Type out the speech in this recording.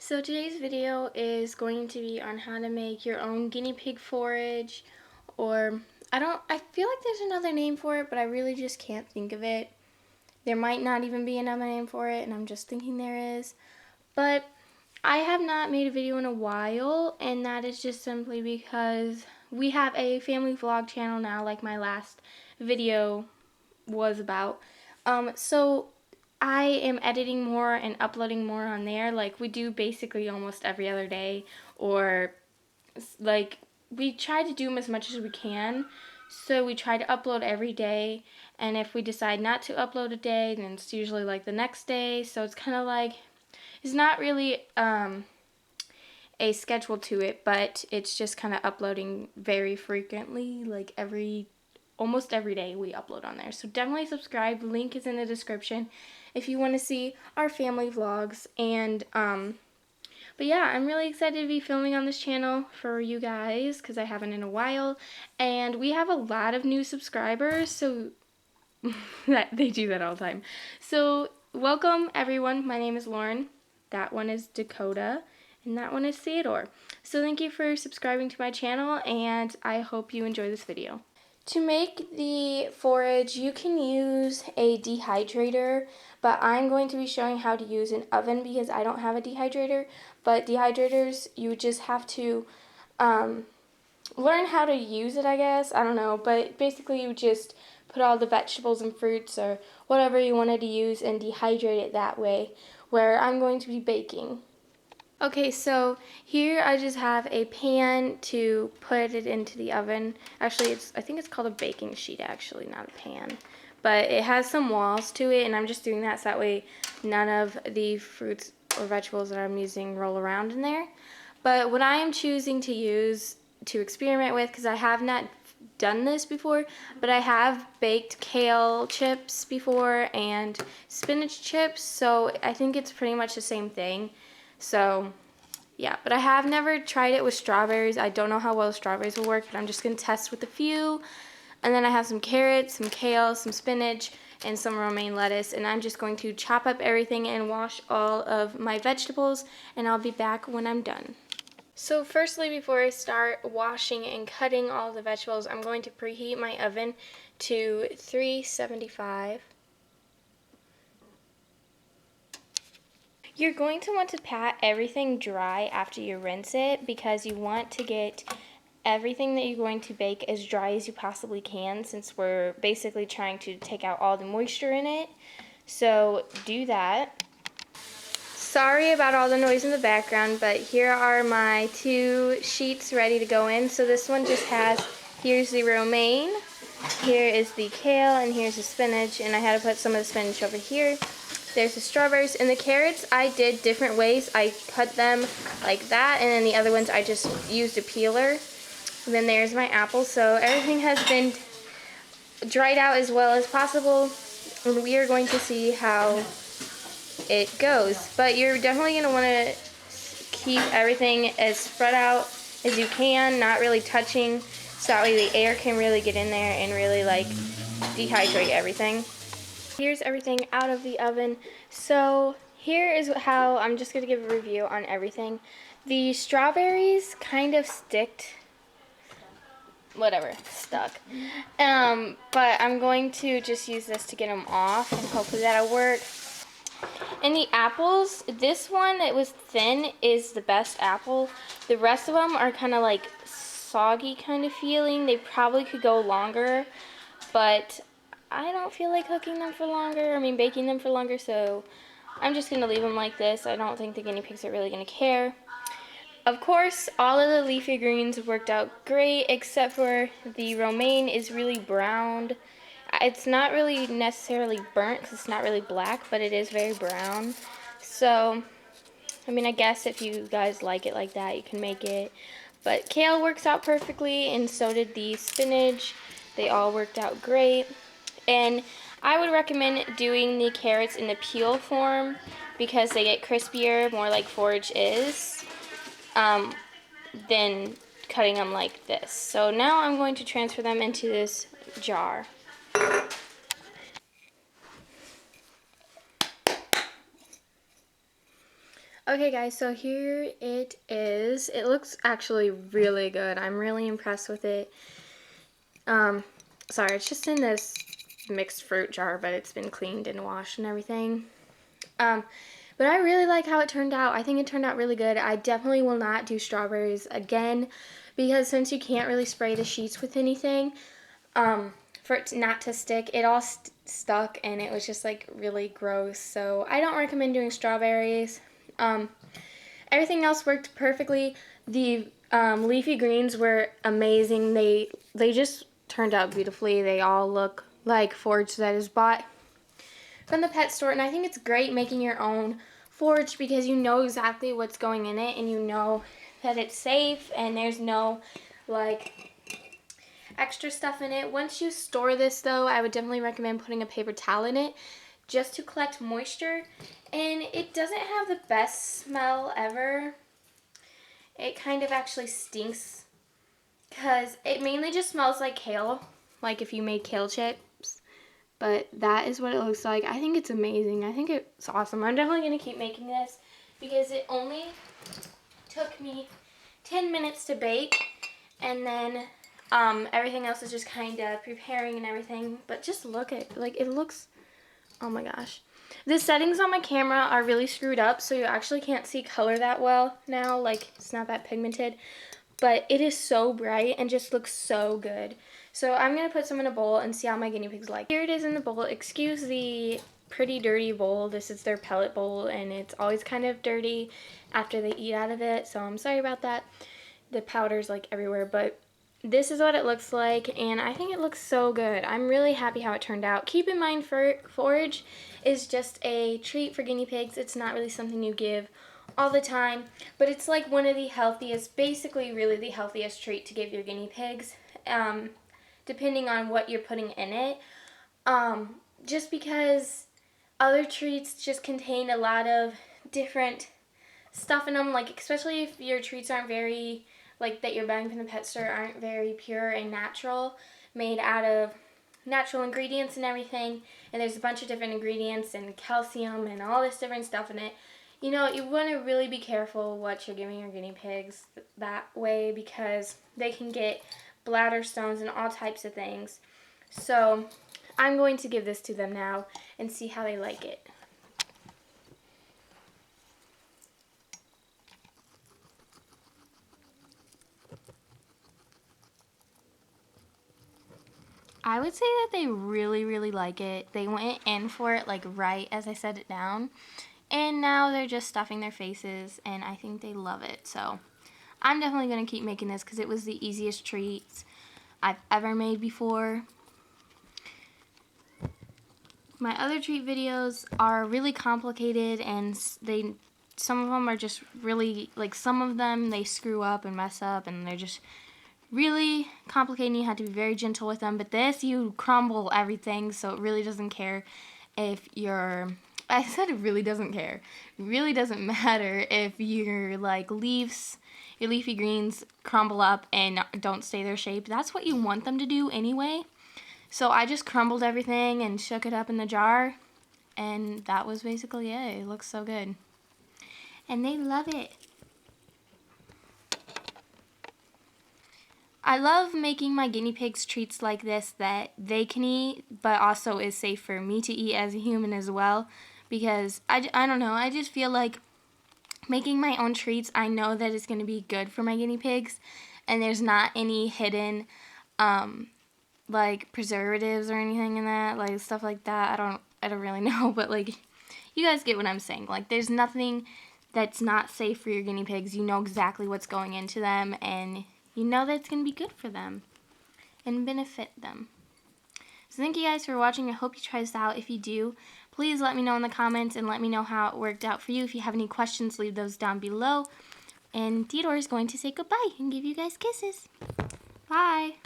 So today's video is going to be on how to make your own guinea pig forage, or I feel like there's another name for it, but I really just can't think of it. There might not even be another name for it, and I'm just thinking there is. But I have not made a video in a while, and that is just simply because we have a family vlog channel now, like my last video was about. So I am editing more and uploading more on there. Like, we do basically almost every other day, or like we try to do them as much as we can. So we try to upload every day, and if we decide not to upload a day, then it's usually like the next day. So it's kind of like, it's not really a schedule to it, but it's just kind of uploading very frequently, like almost every day we upload on there. So definitely subscribe. Link is in the description if you want to see our family vlogs. And but yeah, I'm really excited to be filming on this channel for you guys because I haven't in a while, and we have a lot of new subscribers, so that they do that all the time. So welcome everyone. My name is Lauren. That one is Dakota, and that one is Theodore. So thank you for subscribing to my channel, and I hope you enjoy this video. To make the forage, you can use a dehydrator, but I'm going to be showing how to use an oven because I don't have a dehydrator. But dehydrators, you just have to learn how to use it, I guess. I don't know, but basically you just put all the vegetables and fruits or whatever you wanted to use and dehydrate it that way, where I'm going to be baking. Okay, so here I just have a pan to put it into the oven. Actually, I think it's called a baking sheet, actually, not a pan. But it has some walls to it, and I'm just doing that so that way none of the fruits or vegetables that I'm using roll around in there. But what I am choosing to use to experiment with, because I have not done this before, but I have baked kale chips before and spinach chips, so I think it's pretty much the same thing. So, yeah, but I have never tried it with strawberries. I don't know how well strawberries will work, but I'm just going to test with a few. And then I have some carrots, some kale, some spinach, and some romaine lettuce. And I'm just going to chop up everything and wash all of my vegetables, and I'll be back when I'm done. So firstly, before I start washing and cutting all the vegetables, I'm going to preheat my oven to 375. You're going to want to pat everything dry after you rinse it because you want to get everything that you're going to bake as dry as you possibly can, since we're basically trying to take out all the moisture in it. So do that. Sorry about all the noise in the background, but here are my two sheets ready to go in. So this one just has, here's the romaine, here is the kale, and here's the spinach, and I had to put some of the spinach over here. There's the strawberries, and the carrots I did different ways. I cut them like that, and then the other ones I just used a peeler. And then there's my apples. So everything has been dried out as well as possible, and we are going to see how it goes. But you're definitely going to want to keep everything as spread out as you can, not really touching, so that way the air can really get in there and really like dehydrate everything. Here's everything out of the oven. So here is how I'm just going to give a review on everything. The strawberries kind of stuck. But I'm going to just use this to get them off, and hopefully that'll work. And the apples, this one that was thin is the best apple. The rest of them are kind of like soggy kind of feeling. They probably could go longer, but I don't feel like cooking them for longer, baking them for longer, so I'm just going to leave them like this. I don't think the guinea pigs are really going to care. Of course, all of the leafy greens worked out great, except for the romaine is really browned. It's not really necessarily burnt because it's not really black, but it is very brown. So, I guess if you guys like it like that, you can make it. But kale works out perfectly, and so did the spinach. They all worked out great. And I would recommend doing the carrots in the peel form because they get crispier, more like Forage is, than cutting them like this. So now I'm going to transfer them into this jar. Okay guys, so here it is. It looks actually really good. I'm really impressed with it. Sorry, it's just in this mixed fruit jar, but it's been cleaned and washed and everything. But I really like how it turned out. I think it turned out really good. I definitely will not do strawberries again because since you can't really spray the sheets with anything, for it not to stick, it all stuck and it was just like really gross. So I don't recommend doing strawberries. Everything else worked perfectly. The leafy greens were amazing. They just turned out beautifully. They all look like forage that is bought from the pet store, and I think it's great making your own forage because you know exactly what's going in it and you know that it's safe and there's no like extra stuff in it. Once you store this though, I would definitely recommend putting a paper towel in it just to collect moisture, and it doesn't have the best smell ever. It kind of actually stinks because it mainly just smells like kale, like if you made kale chips. But that is what it looks like. I think it's amazing. I think it's awesome. I'm definitely going to keep making this because it only took me 10 minutes to bake, and then everything else is just kind of preparing and everything. But just look at, like, it looks, oh my gosh. The settings on my camera are really screwed up, so you actually can't see color that well now. Like, it's not that pigmented. But it is so bright and just looks so good. So I'm going to put some in a bowl and see how my guinea pigs like. Here it is in the bowl. Excuse the pretty dirty bowl. This is their pellet bowl, and it's always kind of dirty after they eat out of it. So I'm sorry about that. The powder's like everywhere, but this is what it looks like, and I think it looks so good. I'm really happy how it turned out. Keep in mind, forage is just a treat for guinea pigs. It's not really something you give all the time, but it's like one of the healthiest, basically really the healthiest treat to give your guinea pigs, depending on what you're putting in it. Just because other treats just contain a lot of different stuff in them, like especially if your treats aren't very, like that you're buying from the pet store aren't very pure and natural, made out of natural ingredients and everything, and there's a bunch of different ingredients and calcium and all this different stuff in it. You know, you want to really be careful what you're giving your guinea pigs that way because they can get bladder stones and all types of things. So I'm going to give this to them now and see how they like it. I would say that they really, really like it. They went in for it like right as I set it down. And now they're just stuffing their faces, and I think they love it. So I'm definitely going to keep making this because it was the easiest treats I've ever made before. My other treat videos are really complicated, and some of them are just really, like some of them they screw up and mess up, and they're just really complicated and you have to be very gentle with them. But this, you crumble everything, so it really doesn't care if you're... I said it really doesn't care. It really doesn't matter if your like leaves, your leafy greens crumble up and don't stay their shape. That's what you want them to do anyway. So I just crumbled everything and shook it up in the jar, and that was basically it. It looks so good. And they love it. I love making my guinea pigs treats like this that they can eat, but also is safe for me to eat as a human as well. Because, I don't know, I just feel like making my own treats, I know that it's going to be good for my guinea pigs. And there's not any hidden, like, preservatives or anything in that, like, stuff like that. I don't really know, but, like, you guys get what I'm saying. Like, there's nothing that's not safe for your guinea pigs. You know exactly what's going into them, and you know that it's going to be good for them and benefit them. So thank you guys for watching. I hope you try this out. If you do, please let me know in the comments and let me know how it worked out for you. If you have any questions, leave those down below. And Theodore is going to say goodbye and give you guys kisses. Bye.